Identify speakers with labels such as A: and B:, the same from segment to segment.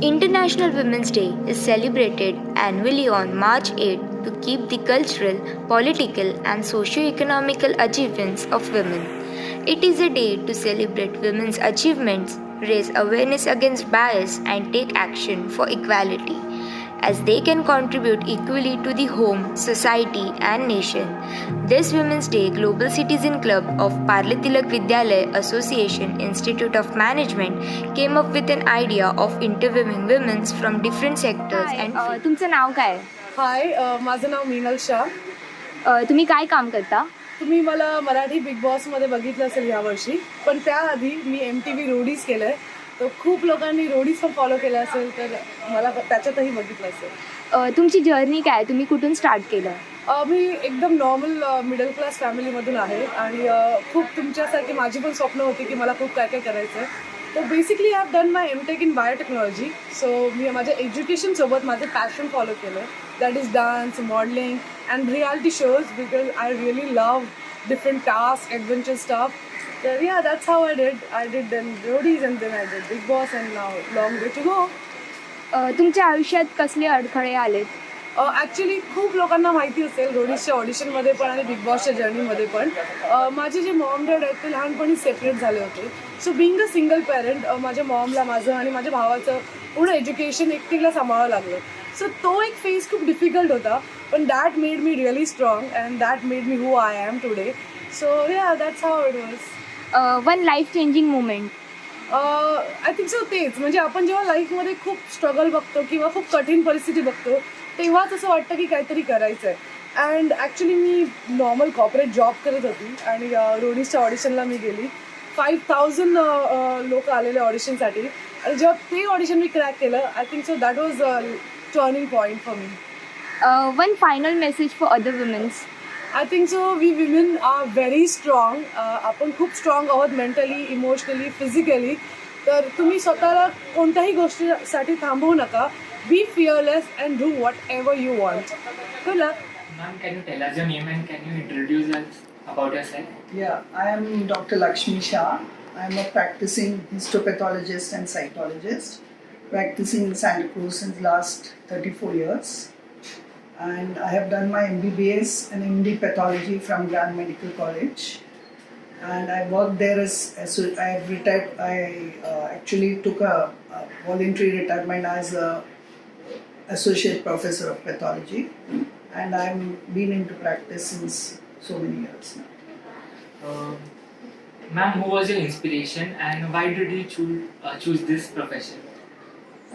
A: International Women's Day is celebrated annually on March 8 to keep the cultural, political, and socio-economical achievements of women. It is a day to celebrate women's achievements, raise awareness against bias, and take action for equality, as they can contribute equally to the home, society, and nation. This Women's Day Global Citizen Club of Parletilak Vidyalaya Association Institute of Management came up with an idea of interviewing women from different sectors and
B: तुमचं नाव काय?
C: हाय, माझं नाव मीनल शाह.
B: तुम्ही काय काम करता?
C: तुम्ही मला Marathi big बॉसमध्ये बघितलं असेल यावर्षी, पण त्याआधी मी MTV रोडीज केलं आहे. तर खूप लोकांनी रोडीज पण फॉलो केलं असेल, तर मला त्याच्यातही बघितलं असेल.
B: तुमची जर्नी काय? तुम्ही कुठून स्टार्ट केलं?
C: मी एकदम नॉर्मल मिडल क्लास फॅमिलीमधून आहे आणि खूप तुमच्यासारखी माझी पण स्वप्न होती की मला खूप काय काय करायचं आहे. तर basically I have done my MTech in biotechnology. So मी माझ्या एज्युकेशनसोबत माझं पॅशन फॉलो केलं आहे. That is dance, modelling and reality shows, because I really love different task, adventure stuff. तर yeah, that's how I did then roadies and then I did Big Boss and now long way to go.
B: तुमच्या आयुष्यात कसले अडथळे आलेत?
C: Actually खूप लोकांना माहिती असेल रोडीजच्या ऑडिशनमध्ये पण आणि बिग बॉसच्या जर्नीमध्ये पण. माझे जे मॉम डॅड आहेत ते लहानपणी सेपरेट झाले होते. So being a single parent माझ्या मॉमला माझं आणि माझ्या भावाचं पूर्ण एज्युकेशन एकटीला सांभाळावं लागलं. सो तो एक फेज खूप डिफिकल्ट होता, पण that made me really strong and that made me who I am today. So yeah, that's how it was.
B: One life changing moment?
C: I think so तेच, म्हणजे आपण जेव्हा लाईफमध्ये खूप स्ट्रगल बघतो किंवा खूप कठीण परिस्थिती बघतो तेव्हाच असं वाटतं की काहीतरी करायचं आहे. And actually me normal corporate job करत होती आणि रोडीजच्या ऑडिशनला मी गेली. 5,000 लोक आलेले ऑडिशनसाठी आणि जेव्हा ते ऑडिशन मी क्रॅक केलं, I think so that was turning point for me.
B: One final message for other womens?
C: I think so we women are very strong. आपण खूप स्ट्रॉंग आहोत मेंटली, इमोशनली, फिजिकली. तर तुम्ही स्वतःला कोणत्याही गोष्टीसाठी थांबवू नका. Be fearless and do whatever you want. Good luck.
D: Ma'am, can you tell us your name and can you introduce us about yourself?
E: Yeah, I am Dr. Lakshmi Shah. I am a practicing histopathologist and cytologist, practicing in SANTACRUZ since last 34 years. And I have done my MBBS and MD pathology from Grand Medical College. And I worked there as I have retired. I actually took a voluntary retirement as a associate professor of pathology, and I've been into practice since so many years now.
D: Ma'am, who was your inspiration and why did you choose this profession?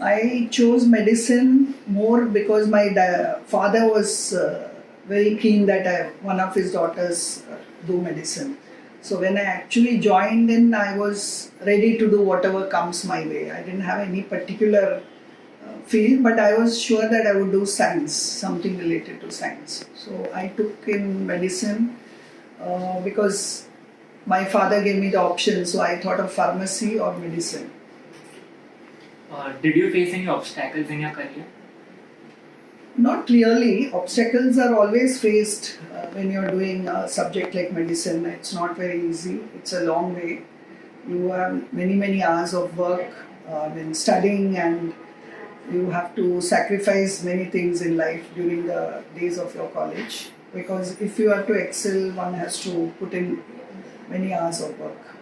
E: I chose medicine more because my father was very keen that one of his daughters do medicine. So when I actually joined in, I was ready to do whatever comes my way. I didn't have any particular field, but I was sure that I would do science, something related to science. So I took in medicine because my father gave me the option, so I thought of pharmacy or medicine.
D: Did you face any obstacles in your career?
E: Not really. Obstacles are always faced when you're doing a subject like medicine. It's not very easy. It's a long way. You have many hours of work when studying, and you have to sacrifice many things in life during the days of your college, because if you are to excel, one has to put in many hours of work.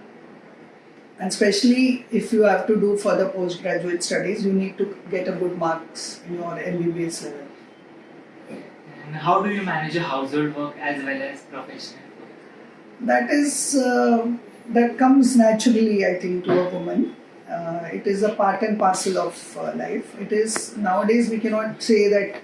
E: And especially if you have to do further postgraduate studies, you need to get a good marks in your MBBS level.
D: And how do you manage your household work as well as professional work?
E: That comes naturally, I think, to a woman. It is a part and parcel of life. It is, nowadays we cannot say that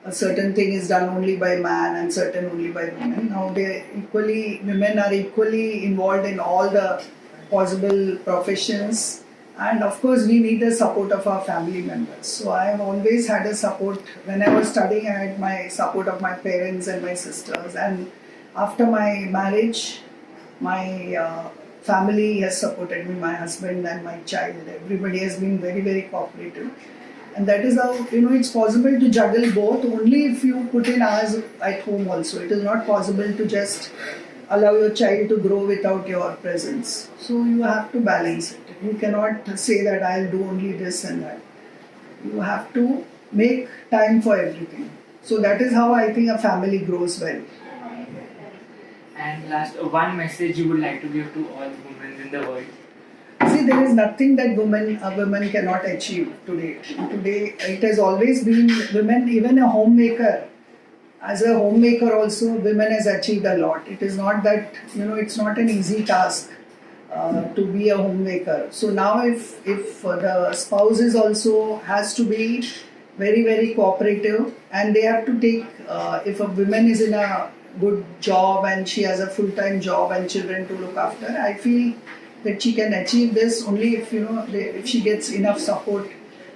E: a certain thing is done only by man and certain only by women. Now women are equally involved in all the possible professions, and of course we need the support of our family members. So I have always had a support. When I was studying, I had my support of my parents and my sisters, and after my marriage, my family has supported me, my husband and my child. Everybody has been very cooperative, and that is how it's possible to juggle both only if you put in hours at home also. It is not possible to just allow your child to grow without your presence. So you have to balance it. You cannot say that I'll do only this and that. You have to make time for everything. So that is how I think a family grows well.
D: And last, one message you would like to give to all women in the world.
E: See, there is nothing that a woman cannot achieve today. Today, it has always been women, even a homemaker. As a homemaker also, women has achieved a lot. It is not that, it's not an easy task to be a homemaker. So now if the spouses also has to be very, very cooperative, and they have to take, if a woman is in a good job and she has a full-time job and children to look after, I feel that she can achieve this only if if she gets enough support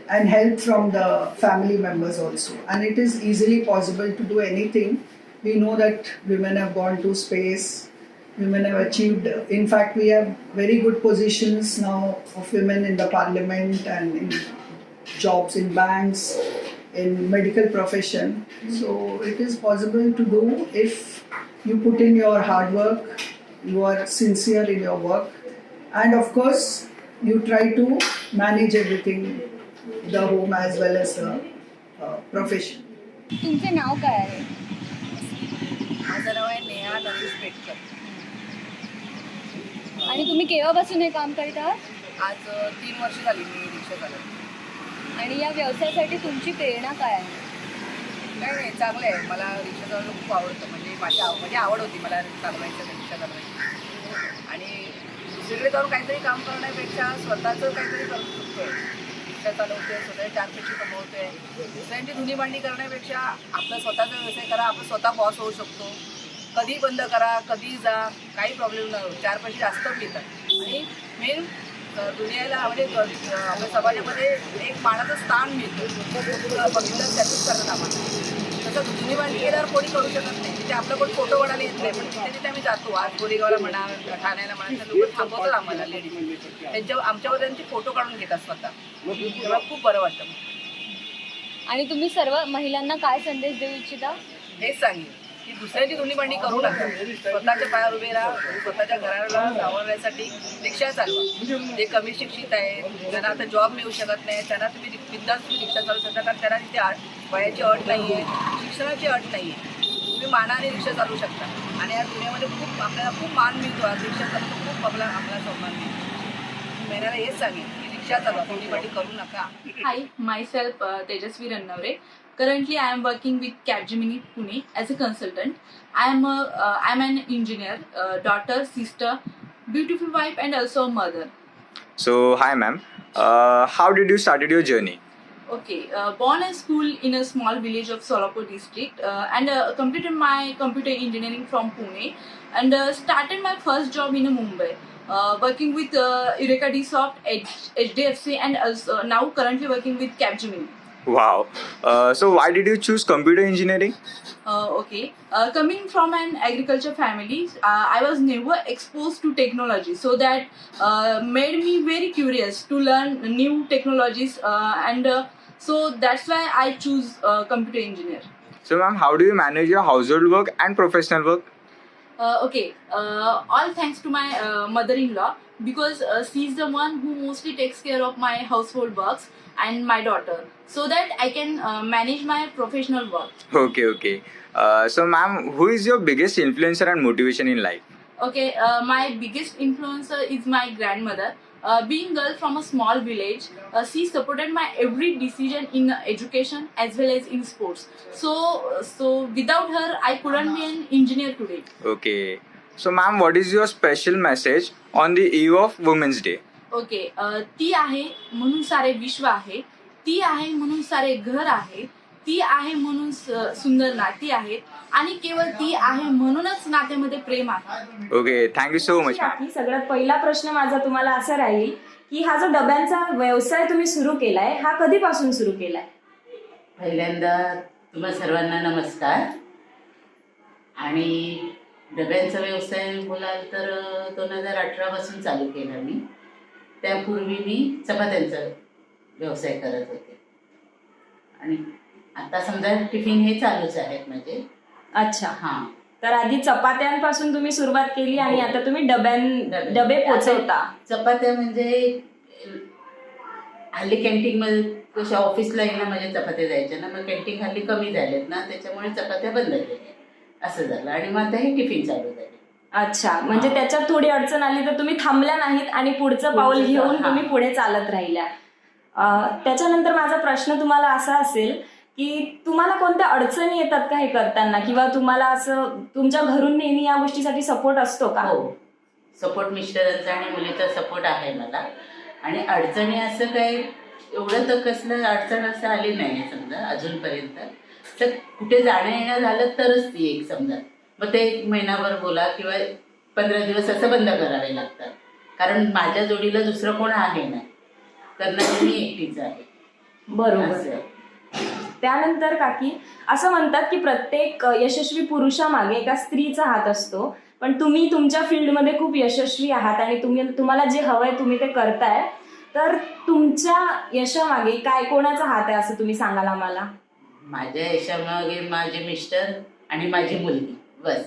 E: and help from the family members also. And it is easily possible to do anything. We know that women have gone to space, women have achieved, in fact we have very good positions now of women in the parliament and in jobs in banks, in medical profession. So it is possible to do if you put in your hard work, you are sincere in your work, and of course you try to manage everything, the home as well as the profession.
B: तुमचे नाव काय आहे?
C: माझं नाव आहे नेहा नरेश पेटकर.
B: आणि तुम्ही केव्हापासून हे काम करत आहात?
C: आज 3 वर्ष झाली मी रिक्षा चालवते.
B: आणि या व्यवसायासाठी तुमची प्रेरणा काय आहे?
C: काय नाही, चांगलं आहे. मला रिक्षा चालवणं खूप आवडतं. म्हणजे माझी आवड होती मला चालवायचं, रिक्षा चालवायची. आणि दुसरीकडे जाऊन काहीतरी काम करण्यापेक्षा स्वतःचं काहीतरी करू शकतो. रिक्षा चालवते, स्वतः 4 पैसे कमवते. दुसऱ्यांची धुणी भांडी करण्यापेक्षा आपला स्वतःचा व्यवसाय करा. आपण स्वतः बॉस होऊ शकतो. कधी बंद करा, कधी जा, काही प्रॉब्लेम नाही. 4 पैसे जास्त मिळतात. आणि मेन दुनियाला म्हणजे आपल्या समाजामध्ये एक मानाचं स्थान मिळतं. बघितलं त्यातच करतात आम्हाला. तसं धुणी भांडी केल्यावर कोणी करू शकत नाही. तिथे आपलं पण फोटो काढायला येत नाही. पण तिथे आम्ही जातो. आज गोरेगावला म्हणा, ठाण्याला म्हणा, तर लोक थांबवतात आम्हाला लेडीज. आमच्यावर त्यांचे फोटो काढून घेतात स्वतः. तेव्हा खूप बरं वाटतं.
B: आणि तुम्ही सर्व महिलांना काय संदेश देऊ इच्छिता?
C: हेच सांगेन की दुसऱ्याची धुणी भांडी करू नका. स्वतःच्या पायावर उभे राहा. स्वतःच्या घराला सावरण्यासाठी रिक्षा चालवा. जे कमी शिक्षित आहेत, ज्यांना आता जॉब मिळू शकत नाही, त्यांना तुम्ही रिक्षा चालवू शकता. कारण त्यांना तिथे वयाची अट नाही आहे, शिक्षणाची अट नाही आहे. तुम्ही मानाने रिक्षा चालवू शकता. आणि या दुनियामध्ये आपल्याला खूप मान मिळतो. आज रिक्षा चालवतो खूप आम्हाला सन्मान मिळतो. महिन्याला हेच सांगेन की रिक्षा चालवा, धुणी भांडी करू नका.
F: Hi, myself Tejasvi Rannavre. Currently, I am working with Capgemini Pune as a consultant. I'm an engineer, daughter, sister, beautiful wife, and also a mother.
G: So, hi ma'am. How did you started your journey?
F: Okay, born and schooled in a small village of Solapur district, and completed my computer engineering from Pune, and started my first job in Mumbai. Working with Eureka Dsoft, HDFC, and also now currently working with Capgemini.
G: Wow. So why did you choose computer engineering?
F: Okay, coming from an agriculture family, I was never exposed to technology, so that made me very curious to learn new technologies, and so that's why I choose computer engineer.
G: So ma'am, how do you manage your household work and professional work?
F: Okay, all thanks to my mother-in-law, because she is the one who mostly takes care of my household works and my daughter, so that I can manage my professional work.
G: Okay. So ma'am, who is your biggest influencer and motivation in life?
F: Okay, my biggest influencer is my grandmother. Being girl from a small village, she supported my every decision in education as well as in sports. So without her, I couldn't be an engineer today.
G: Okay. So ma'am, what is your special message on the eve of Women's Day?
F: Okay, ती आहे म्हणून सारे विश्व आहे, ती आहे म्हणून सारे घर आहे, ती आहे म्हणून सुंदर नाती आहेत, आणि केवळ ती आहे म्हणूनच नात्यामध्ये प्रेम आहे.
G: Okay, thank you so much.
H: सगळ्यात पहिला प्रश्न माझा तुम्हाला असा राहील की हा जो डब्यांचा व्यवसाय तुम्ही सुरू केलाय, हा कधीपासून सुरू केलाय?
I: पहिल्यांदा तुम्हा सर्वांना नमस्कार. आणि डब्यांचा व्यवसाय बोलाल तर 2018 पासून चालू केला मी. त्यापूर्वी मी चपात्यांचा व्यवसाय करत होते. आणि आता समजा टिफिन हे चालूच आहेत माझे.
H: अच्छा, हां. तर आधी चपात्यांपासून तुम्ही सुरुवात केली आणि आता तुम्ही डबे पोचवता.
I: चपात्या म्हणजे हल्ली कॅन्टीनमध्ये कशा ऑफिसला येणं माझ्या चपात्या जायच्या ना, मग कॅन्टीन हल्ली कमी झालेत ना, त्याच्यामुळे चपात्या बंद केल्या असं झालं. आणि मग आता हे टिफिन चालू झाले.
H: अच्छा, म्हणजे त्याच्यात थोडी अडचण आली तर तुम्ही थांबल्या नाहीत आणि पुढचं पाऊल घेऊन तुम्ही पुढे चालत राहिल्या. त्याच्यानंतर माझा प्रश्न तुम्हाला असा असेल की तुम्हाला कोणत्या अडचणी येतात का हे करताना, किंवा तुम्हाला असं तुमच्या घरून नेहमी या गोष्टीसाठी सपोर्ट असतो का?
I: हो, सपोर्ट मिस्टरांचा आणि मुलीचा सपोर्ट आहे मला. आणि अडचणी असं काय एवढं तर कसलं अडचण असं आली नाही समजा अजूनपर्यंत. तर कुठे जाणं येणं झालं तरच ती एक समजा, मग ते 1 महिनाभर बोला किंवा 15 दिवस असं बंद करावे लागतात, कारण माझ्या जोडीला दुसरं कोण आहे नाही, करणारी मी एकटीच आहे.
H: बरोबर. त्यानंतर काकी असं म्हणतात की प्रत्येक यशस्वी पुरुषामागे एका स्त्रीचा हात असतो, पण तुम्ही तुमच्या फील्डमध्ये खूप यशस्वी आहात आणि तुम्हाला जे हवंय तुम्ही ते करताय. तर तुमच्या यशामागे काय कोणाचा हात आहे असं तुम्ही सांगाल आम्हाला?
I: माझ्या यशामागे माझे मिस्टर आणि माझी मुलगी, बस.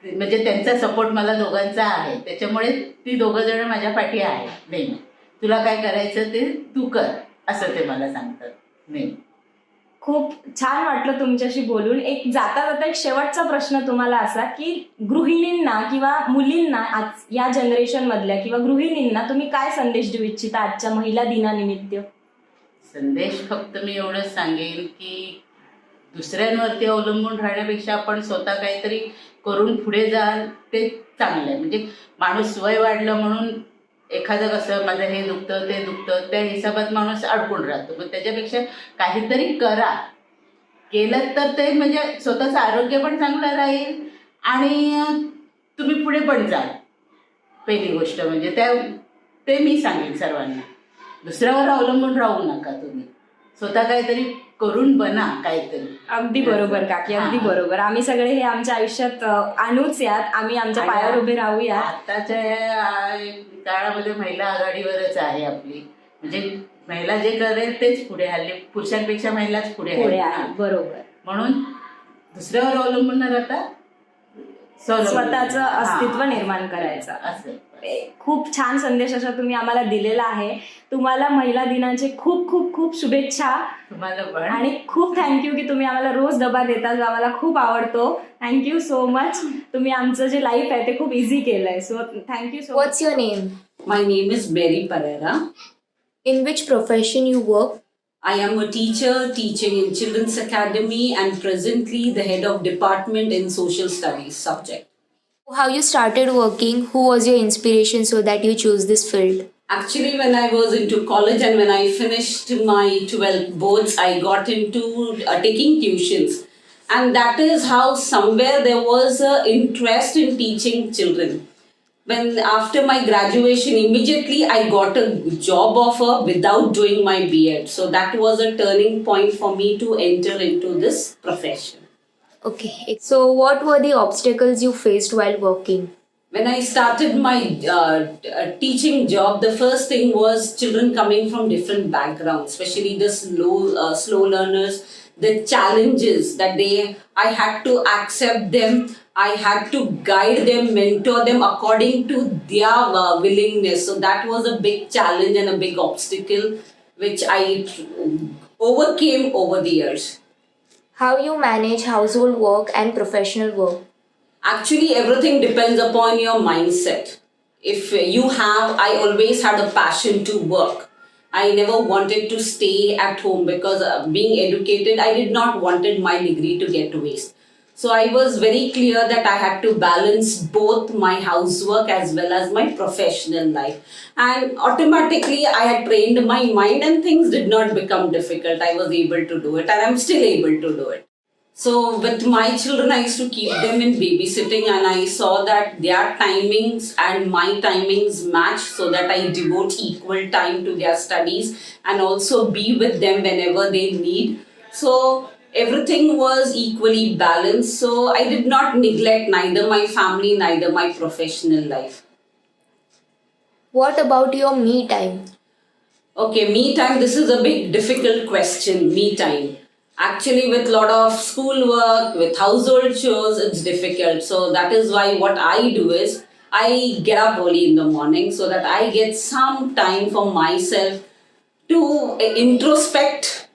I: म्हणजे त्यांचा सपोर्ट मला दोघांचा आहे, त्याच्यामुळे ती दोघं जण माझ्या पाठी आहेत नेहमी. तुला काय करायचं ते तू कर असं ते मला सांगतात नेहमी.
H: खूप छान वाटलं तुमच्याशी बोलून. एक जाता जाता एक शेवटचा प्रश्न तुम्हाला असा की गृहिणींना किंवा मुलींना आज या जनरेशन मधल्या किंवा गृहिणींना तुम्ही काय संदेश देऊ इच्छिता आजच्या महिला दिनानिमित्त?
I: संदेश फक्त मी एवढंच सांगेन की दुसऱ्यांवरती अवलंबून राहण्यापेक्षा आपण स्वतः काहीतरी करून पुढे जाल ते चांगलं आहे. म्हणजे माणूस वय वाढलं म्हणून एखादं कसं माझं हे दुखतं ते दुखतं त्या हिशोबात माणूस अडकून राहतो. मग त्याच्यापेक्षा काहीतरी करा, केलं तर ते म्हणजे स्वतःचं आरोग्य पण चांगलं राहील आणि तुम्ही पुढे पण जाल. पहिली गोष्ट म्हणजे ते मी सांगेन सर्वांना, दुसऱ्यावर अवलंबून राहू नका, तुम्ही स्वतः काहीतरी करून बना काहीतरी.
H: अगदी बरोबर काकी, अगदी बरोबर. आम्ही सगळे हे आमच्या आयुष्यात आणूच यात, आम्ही आमच्या पायावर उभे राहूया.
I: आताच्या काळामध्ये महिला आघाडीवरच आहे आपली, म्हणजे महिला जे करेल तेच पुढे, हल्ली पुरुषांपेक्षा महिलाच पुढे आहे.
H: बरोबर.
I: म्हणून दुसऱ्यावर अवलंबून न राहता
H: स्वतःचं अस्तित्व निर्माण करायचं.
I: असं
H: खूप छान संदेश असा तुम्ही आम्हाला दिलेला आहे. तुम्हाला महिला दिनाचे खूप खूप खूप शुभेच्छा.
I: तुम्हाला पण.
H: आणि खूप थँक्यू की तुम्ही आम्हाला रोज डबा देता जो आम्हाला खूप आवडतो. Thank you so much. तुम्ही आमचं जे लाईफ आहे ते खूप इझी केलंय. So thank you so much.
A: What's your name?
J: My name is Mary Pereira.
A: In which profession you work?
J: I am a teacher teaching in Children's Academy and presently the head of department in social studies subject.
A: How you started working? Who was your inspiration so that you chose this field?
J: Actually, when I was into college and when I finished my 12th boards, I got into taking tuitions. And that is how somewhere there was an interest in teaching children. When after my graduation, immediately I got a job offer without doing my B.Ed. So that was a turning point for me to enter into this profession.
A: Okay. So what were the obstacles you faced while working?
J: When I started my teaching job, the first thing was children coming from different backgrounds, especially the slow learners, the challenges that I had to accept them. I had to guide them, mentor them according to their willingness. So that was a big challenge and a big obstacle which I overcame over the years.
A: How you manage household work and professional work?
J: Actually, everything depends upon your mindset. If I always had a passion to work. I never wanted to stay at home because being educated, I did not wanted my degree to get waste. So I was very clear that I had to balance both my housework as well as my professional life. And automatically I had trained my mind and things did not become difficult. I was able to do it and I'm still able to do it. So with my children, I used to keep them in babysitting and I saw that their timings and my timings match so that I devote equal time to their studies and also be with them whenever they need. So everything was equally balanced. So I did not neglect neither my family, neither my professional life.
A: What about your me time?
J: Okay, me time, this is a big difficult question, me time. Actually, with a lot of schoolwork, with household chores, it's difficult. So that is why what I do is, I get up early in the morning so that I get some time for myself to introspect,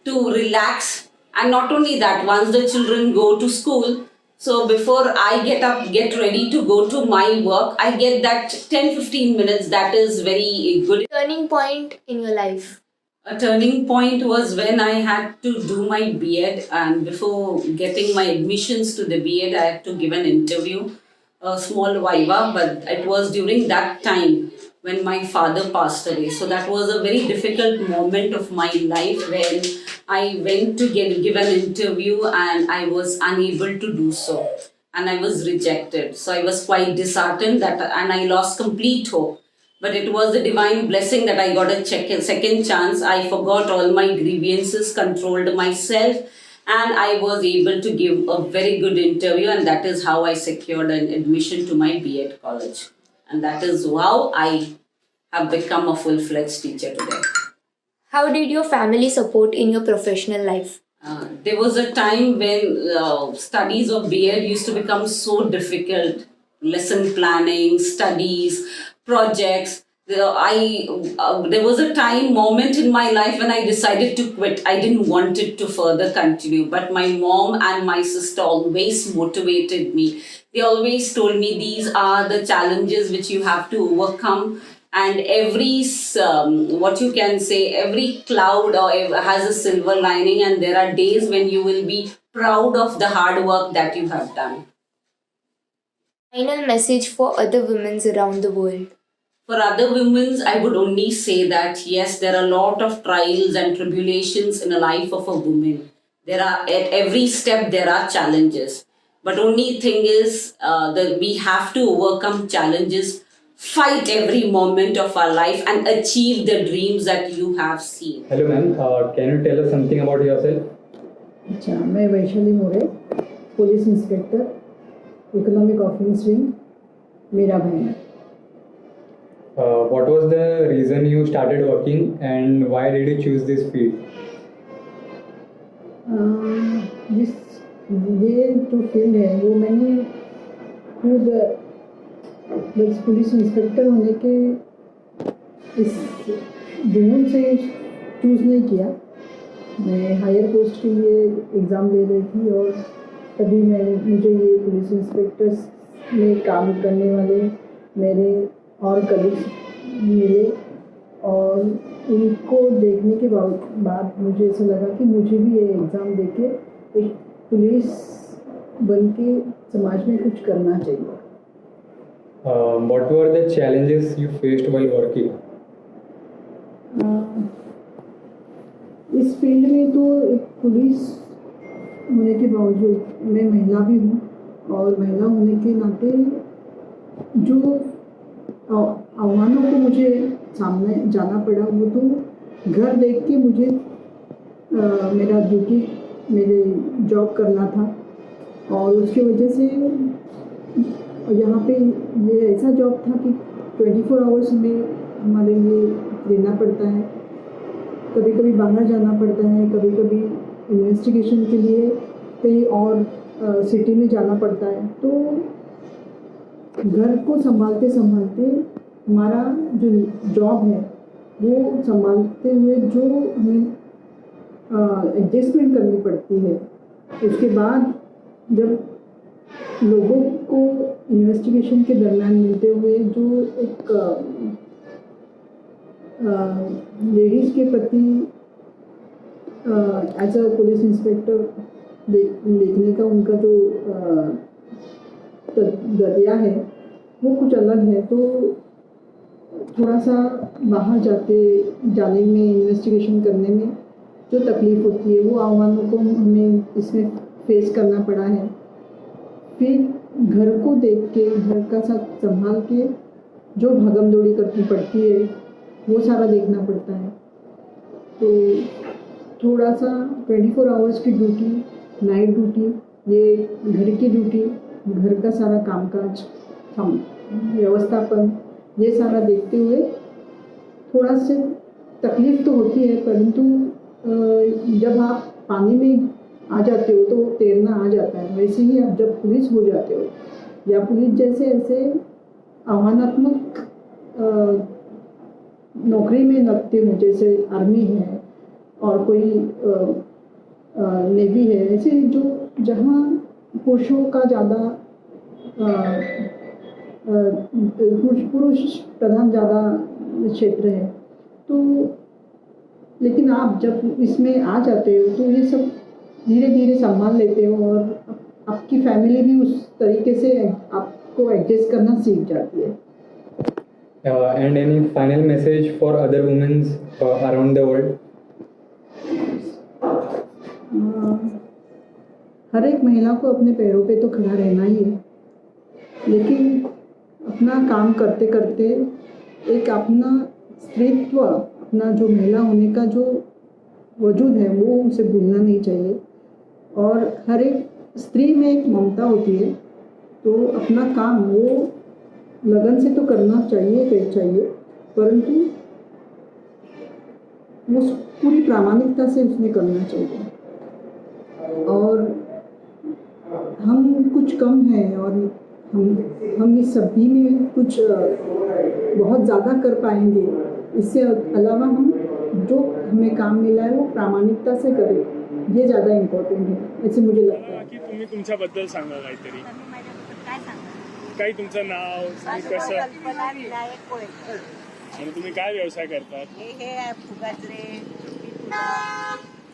J: to relax, and not only that, once the children go to school, so before I get up, get ready to go to my work, I get that 10-15 minutes. That is very good.
A: Turning point in your life.
J: A turning point was when I had to do my B.Ed, and before getting my admissions to the B.Ed, I had to give an interview, a small viva, but it was during that time when my father passed away. So that was a very difficult moment of my life when I went to give an interview and I was unable to do so. And I was rejected. So I was quite disheartened and I lost complete hope. But it was a divine blessing that I got a second chance. I forgot all my grievances, controlled myself, and I was able to give a very good interview, and that is how I secured an admission to my B.Ed college. And that is how I have become a full-fledged teacher today.
A: How did your family support in your professional life?
J: There was a time when studies of B.Ed used to become so difficult. Lesson planning, studies, projects. There was a moment in my life when I decided to quit. I didn't want it to further continue, but my mom and my sister always motivated me. They always told me these are the challenges which you have to overcome, and every every cloud has a silver lining, and there are days when you will be proud of the hard work that you have done.
A: Final message for other women around the world.
J: For other women, I would only say that yes, there are a lot of trials and tribulations in the life of a woman. There are, at every step, there are challenges. But only thing is that we have to overcome challenges, fight every moment of our life, and achieve the dreams that you have seen.
K: Hello, ma'am. Can you tell us something about yourself?
L: अच्छा, मैं Vaishali More, police inspector, economic offence wing, मेरा बहन.
K: What was the reason you started working and why did you choose this field?
L: ये जो field है वो मैंने खुद बस पुलिस इंस्पेक्टर होने के इस जुनून से चूज़ नहीं किया. मैं हायर पोस्ट के लिए एग्ज़ाम दे रही थी और तभी मुझे ये पुलिस इंस्पेक्टर्स में काम करने वाले मेरे और कलीग्स मिले और इनको देखने के बाद मुझे ऐसा लगा कि मुझे भी ये एग्ज़ाम देके एक पुलिस बन के समाज में कुछ करना चाहिए.
K: What were the challenges you faced while working?
L: इस फील्ड में तो एक पुलिस होने के बावजूद मैं महिला भी हूँ और महिला होने के नाते जो आह्वानों को मुझे सामने जाना पड़ा वो तो घर देख के मुझे मेरा ड्यूटी मेरे जॉब करना था और उसकी वजह से यहाँ पे ये ऐसा जॉब था कि 24 आवर्स में हमारे लिए देना पड़ता है. कभी कभी बाहर जाना पड़ता है, कभी कभी इन्वेस्टिगेशन के लिए कहीं और सिटी में जाना पड़ता है. तो घर को संभालते संभालते हमारा जो जॉब है वो संभालते हुए जो हमें एडजस्टमेंट करनी पड़ती है. उसके बाद जब लोगों को इन्वेस्टिगेशन के दरमियान मिलते हुए जो एक लेडीज़ के प्रति एज अ पुलिस इंस्पेक्टर देखने का उनका जो दरिया है वो कुछ अलग है. तो थोड़ा सा बाहर जाने में इन्वेस्टिगेशन करने में जो तकलीफ़ होती है वो आह्वानों को हमें इसमें फेस करना पड़ा है. फिर घर को देख के घर का साथ संभाल के जो भागम दौड़ी करनी पड़ती है वो सारा देखना पड़ता है. तो थोड़ा सा 24 आवर्स की ड्यूटी, नाइट ड्यूटी, ये घर की ड्यूटी, घर का सारा कामकाज, व्यवस्थापन, ये सारा देखते हुए थोड़ा से तकलीफ़ तो होती है, परंतु जब आप पानी में आ जाते हो तो तैरना आ जाता है. वैसे ही आप जब पुलिस हो जाते हो या पुलिस जैसे ऐसे आह्वानात्मक नौकरी में लगते हो, जैसे आर्मी है और कोई नेवी है, ऐसे जो जहाँ पुरुषों का ज़्यादा पुरुष प्रधान ज़्यादा क्षेत्र है, तो लेकिन आप जब इसमें आ जाते हो तो ये सब धीरे धीरे संभाल लेते हो और आपकी फैमिली भी उस तरीके से आपको एडजस्ट करना सीख जाती है.
K: And any final message for other women around the world?
L: हर एक महिला को अपने पैरों पे तो खड़ा रहना ही है, लेकिन अपना काम करते करते एक अपना स्त्रीत्व, अपना जो महिला होने का जो वजूद है वो उसे भूलना नहीं चाहिए. और हर एक स्त्री में एक ममता होती है, तो अपना काम वो लगन से तो करना चाहिए, परंतु वो पूरी प्रामाणिकता से उसने करना चाहिए. और हम कुछ कम हैं और हम इस सभी में कुछ बहुत ज़्यादा कर पाएंगे. इससे अलावा हम जो हमें काम मिला है वो प्रामाणिकता से करें, ये ज़्यादा इम्पॉर्टंट है, ऐसे मुझे लगता है.
M: की तुम्ही तुमच्याबद्दल सांगा काहीतरी. काही तुमचं नाव, तुम्ही कसं आणि तुम्ही काय व्यवसाय करतात?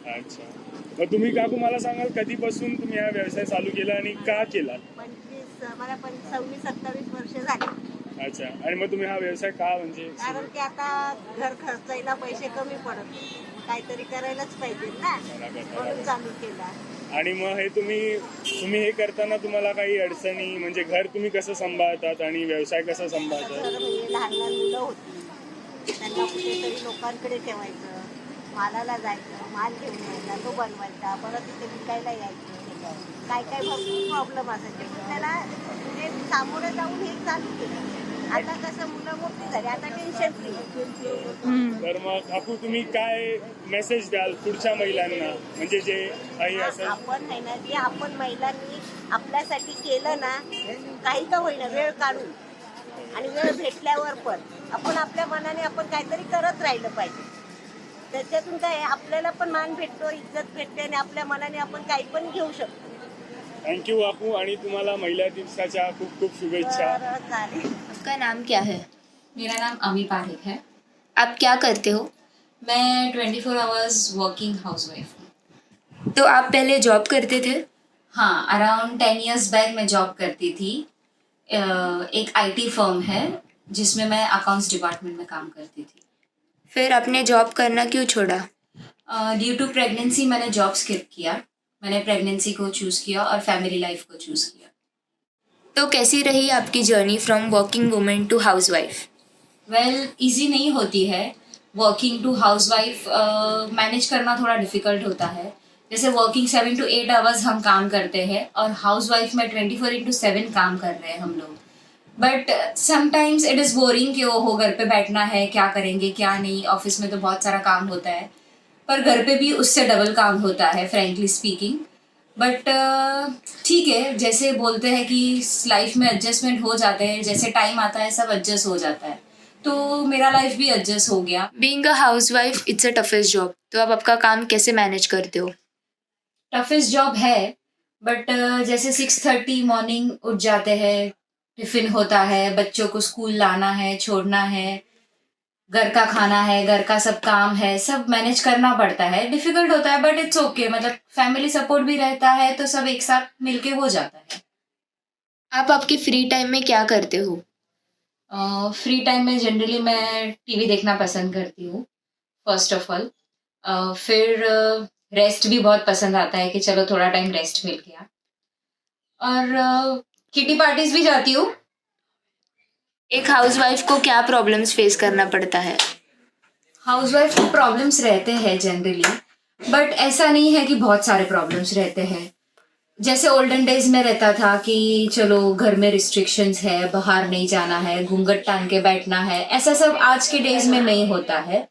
M: अच्छा. मग तुम्ही काकू मला सांगाल कधीपासून तुम्ही हा व्यवसाय चालू केला आणि का केला?
N: मला 26-27 वर्ष झाली.
M: अच्छा. आणि मग तुम्ही हा व्यवसाय का म्हणजे?
N: कारण की आता घर खर्चायला पैसे कमी पडत, काहीतरी करायलाच पाहिजे ना, म्हणून चालू केला.
M: आणि मग हे तुम्ही हे करताना तुम्हाला काही अडचणी, म्हणजे घर तुम्ही कसं सांभाळतात आणि व्यवसाय कसा सांभाळतात?
N: म्हणजे लहान लहान मुलं होती, त्यांना कुठेतरी लोकांकडे ठेवायचं, मालाला जायचं, माल घेऊन यायचा, तो बनवायचा, परत तिथे विकायला यायचं, काय काय भरपूर प्रॉब्लेम असायचे. त्याला म्हणजे सामोरं जाऊन हे चालू केलं. आता कसं मुलं मोठी झाली, आता टेन्शन फ्री.
M: तर मग काकू तुम्ही काय मेसेज द्याल पुढच्या महिलांना, म्हणजे जे काही असं
N: आपण आहे ना, जे आपण महिलांनी आपल्यासाठी केलं ना, काही का होईना वेळ काढून आणि वेळ भेटल्यावर पण आपण आपल्या मनाने आपण काहीतरी करत राहिलं पाहिजे. त्याच्यातून काय आपल्याला पण मान भेटतो, इज्जत भेटते आणि आपल्या मनाने आपण काही पण घेऊ शकतो.
M: थँक्यू बापू आणि तुम्हाला महिला दिवसाच्या खूप खूप शुभेच्छा.
A: आपका नाम क्या है?
O: मेरा नाम अमी पारेख है.
A: आप क्या करते हो?
O: मैं 24 आवर्स वर्किंग हाउसवाइफ हूँ.
A: तो आप पहले जॉब करते थे?
O: हाँ, अराउंड 10 years बैक मैं जॉब करती थी. एक IT फर्म है जिसमें मैं अकाउंट्स डिपार्टमेंट में काम करती थी.
A: फिर आपने जॉब करना क्यों छोड़ा?
O: ड्यू टू प्रेगनेंसी मैंने जॉब स्किप किया. मैंने प्रेगनेंसी को चूज़ किया और फैमिली लाइफ को चूज़ किया.
A: तो कैसी रही आपकी journey from working women to housewife?
O: Well, easy नहीं होती है. वर्किंग टू हाउसवाइफ मैनेज करना थोड़ा डिफ़िकल्ट होता है. जैसे वर्किंग 7 to 8 आवर्स हम काम करते हैं और हाउसवाइफ में 24/7 काम कर रहे हैं हम लोग. But sometimes it is boring कि ओहो घर पे बैठना है, क्या करेंगे क्या नहीं. ऑफिस में तो बहुत सारा काम होता है, पर घर पे भी उससे डबल काम होता है फ्रेंकली स्पीकिंग. बट ठीक है, जैसे बोलते हैं कि लाइफ में एडजस्टमेंट हो जाते हैं, जैसे टाइम आता है सब एडजस्ट हो जाता है. तो मेरा लाइफ भी एडजस्ट हो गया.
A: Being a housewife it's a toughest job. तो आप आपका काम कैसे मैनेज करते हो?
O: टफेस्ट जॉब है, बट जैसे 6:30 मॉर्निंग उठ जाते हैं, टिफ़िन होता है, बच्चों को स्कूल लाना है, छोड़ना है, घर का खाना है, घर का सब काम है, सब मैनेज करना पड़ता है. डिफ़िकल्ट होता है बट इट्स ओके. मतलब फैमिली सपोर्ट भी रहता है तो सब एक साथ मिलके हो जाता है.
A: आप आपके फ्री टाइम में क्या करते हो?
O: फ्री टाइम में जनरली मैं टीवी देखना पसंद करती हूँ फर्स्ट ऑफ ऑल. फिर रेस्ट भी बहुत पसंद आता है कि चलो थोड़ा टाइम रेस्ट मिल गया. और किटी पार्टीज भी जाती हूँ.
A: एक हाउसवाइफ को क्या प्रॉब्लम्स फेस करना पड़ता है?
O: हाउसवाइफ को प्रॉब्लम्स रहते हैं जनरली, बट ऐसा नहीं है कि बहुत सारे प्रॉब्लम्स रहते हैं. जैसे ओल्डन डेज में रहता था कि चलो घर में रिस्ट्रिक्शंस है, बाहर नहीं जाना है, घूंघट टांग के बैठना है, ऐसा सब आज के डेज में नहीं होता है.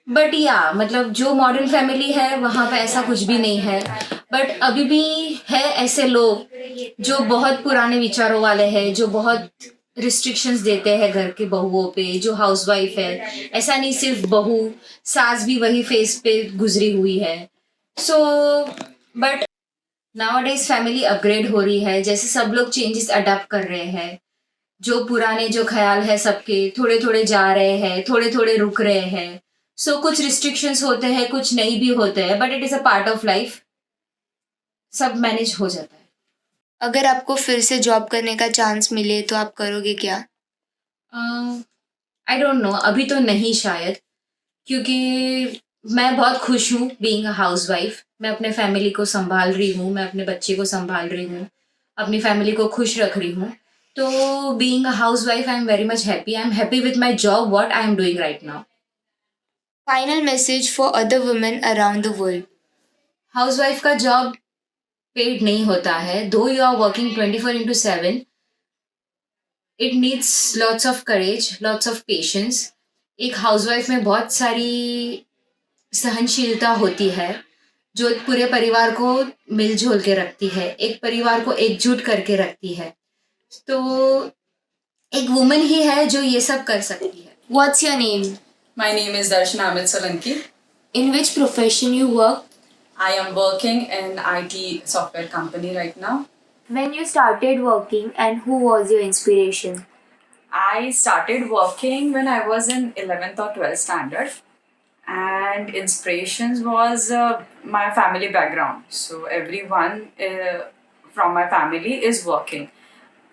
O: बट या मतलब जो मॉडर्न फैमिली है वहाँ पे ऐसा कुछ भी नहीं है. बट अभी भी है ऐसे लोग जो बहुत पुराने विचारों वाले हैं, जो बहुत रिस्ट्रिक्शंस देते हैं घर के बहुओं पे जो हाउसवाइफ है. ऐसा नहीं सिर्फ बहू, सास भी वही फेस पे गुजरी हुई है. So but nowadays family upgrade हो रही है, जैसे सब लोग चेंजेस अडॉप्ट कर रहे हैं. जो पुराने जो ख्याल है सबके थोड़े थोड़े जा रहे हैं, थोड़े थोड़े रुक रहे हैं. सो कुछ रिस्ट्रिक्शंस होते हैं, कुछ नहीं भी होते हैं, but it is a part of life. सब मैनेज हो जाता है.
A: अगर आपको फिर से जॉब करने का चांस मिले तो आप करोगे क्या?
O: आई डोंट नो, अभी तो नहीं शायद, क्योंकि मैं बहुत खुश हूँ बीइंग अ हाउसवाइफ. मैं अपने फैमिली को संभाल रही हूँ, मैं अपने बच्चे को संभाल रही हूँ, अपनी फैमिली को खुश रख रही हूँ. तो being a housewife I am very much happy. I am happy with my job what I am doing right now.
A: Final message for other women around the world.
O: Housewife का जॉब पेड नहीं होता है. Though you are working 24/7, it needs lots of courage, lots of patience. एक housewife में बहुत सारी सहनशीलता होती है जो पूरे परिवार को मिलजुल के रखती है, एक परिवार को एकजुट करके रखती है. तो एक वुमन ही है जो ये सब कर सकती है.
A: What's your name?
P: My name is Darshana Amit Solanki.
A: In which profession you work?
P: I am working in IT software company right now.
A: When you started working and who was your inspiration?
P: I started working when I was in 11th or 12th standard, and inspirations was my family background. So everyone from my family is working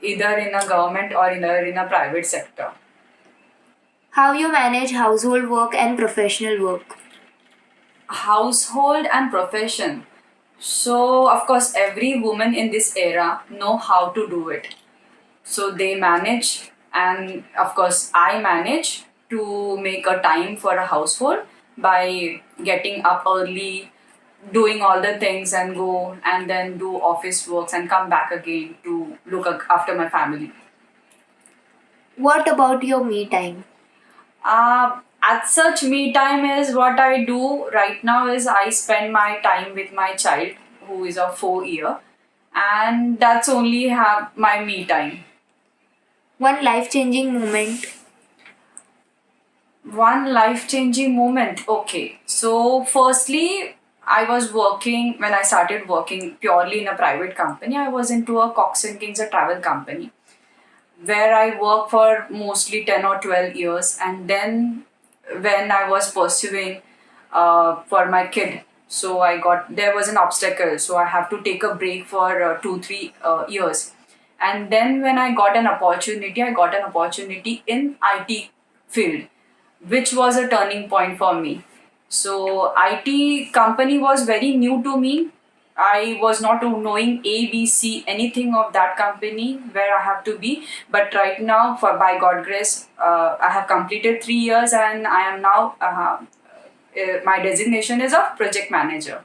P: either in a government or either in a private sector.
A: How you manage household work and professional work?
P: Household and profession. So of course every woman in this era know how to do it. So they manage, and of course I manage to make a time for a household by getting up early, doing all the things and go and then do office works and come back again to look after my family.
A: What about your me time?
P: At such me time is what I do right now is I spend my time with my child who is of 4 year, and that's only have my me time.
A: One life-changing moment.
P: One life-changing moment. Okay, so firstly I was working, when I started working purely in a private company, I was into a Cox and Kings, a travel company, where I worked for mostly 10 or 12 years. And then when I was pursuing for my kid, so there was an obstacle, so I have to take a break for 2-3 years. And then when I got an opportunity in IT field, which was a turning point for me. So IT company was very new to me. I was not knowing A, B, C, anything of that company where I have to be. But right now, by God grace, I have completed 3 years and I am now, my designation is of project manager.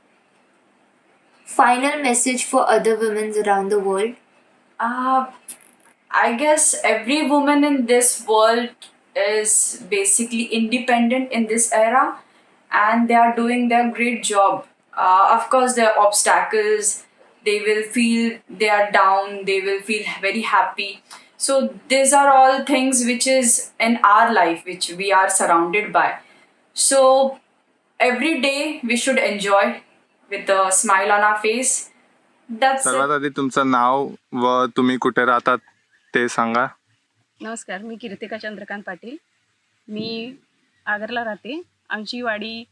A: Final message for other women around the world.
P: I guess every woman in this world is basically independent in this era, and they are doing their great job. Of course, there are obstacles. They will feel they are down. They will feel very happy. So these are all things which is in our life, which we are surrounded by. So every day we should enjoy with a smile on our face. That's it.
G: सर्वात आधी तुमचं नाव व तुम्ही कुठे राहतात ते सांगा.
Q: नमस्कार, मी कीर्तिका चंद्रकांत पाटील. मी आगरला राहते. आमची वाडी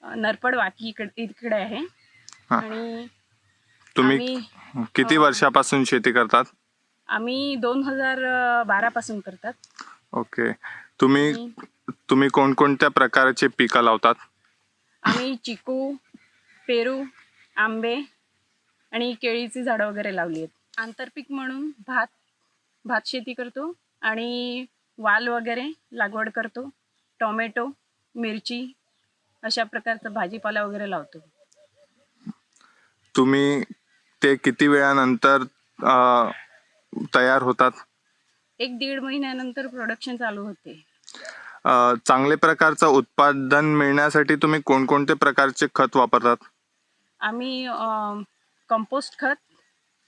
Q: नरपड वाकी इकडे आहे. आणि
G: तुम्ही किती वर्षापासून शेती करतात?
Q: आम्ही 2012 पासून करतात.
G: ओके. तुम्ही कोणकोणत्या प्रकारचे पिकं लावतात?
Q: आम्ही चिकू, पेरू, आंबे आणि केळीची झाडं वगैरे लावली आहेत. आंतरपीक म्हणून भात शेती करतो आणि वाल वगैरे लागवड करतो. टोमॅटो, मिरची अशा प्रकारचा भाजीपाला वगैरे लावतो.
G: तुम्ही ते किती वेळानंतर तयार होतात?
Q: 1-1.5 महिन्यानंतर प्रोडक्शन चालू होते.
G: चांगले प्रकारचं उत्पादन मिळण्यासाठी तुम्ही कोणकोणते प्रकारचे खत वापरतात?
Q: आम्ही कंपोस्ट खत,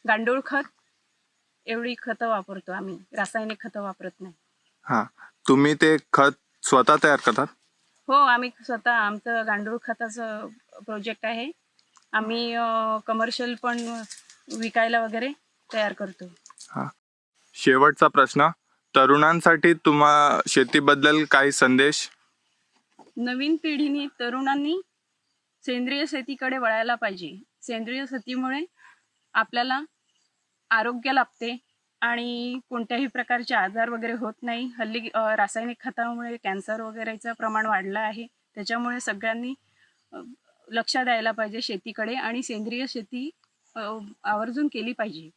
Q: गांडूळ खत, एवढी खतं वापरतो आम्ही, रासायनिक खतं वापरत नाही.
G: हां, तुम्ही ते खत स्वतः तयार करतात?
Q: हो, आम्ही स्वतः आमचं गांडूळ खताचं प्रोजेक्ट आहे. आम्ही कमर्शियल पण विकायला वगैरे तयार करतो.
G: हां. शेवटचा प्रश्न, तरुणांसाठी तुम्हा शेतीबद्दल काही संदेश?
Q: नवीन पिढीने तरुणांनी सेंद्रिय शेतीकडे वळायला पाहिजे. सेंद्रिय शेतीमुळे आपल्याला आरोग्य लाभते आणि कोणत्याही प्रकारचे आजार वगैरे होत नाही. हल्ली रासायनिक खतामुळे कॅन्सर वगैरेचं प्रमाण वाढलं आहे. त्याच्यामुळे सगळ्यांनी लक्ष द्यायला पाहिजे शेतीकडे आणि सेंद्रिय शेती आवर्जून केली पाहिजे.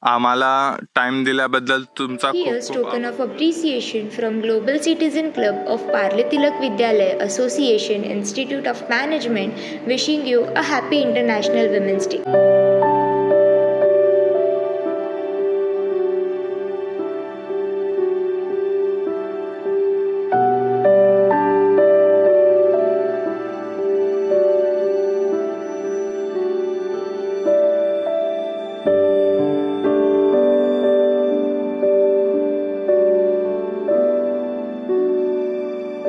G: आम्हाला टाइम दिल्याबद्दल तुमचा
A: Here's
G: खूप खूप
A: token of appreciation from Global Citizen Club of Parle Tilak Vidyalaya Association Institute of Management, wishing you a happy International Women's Day.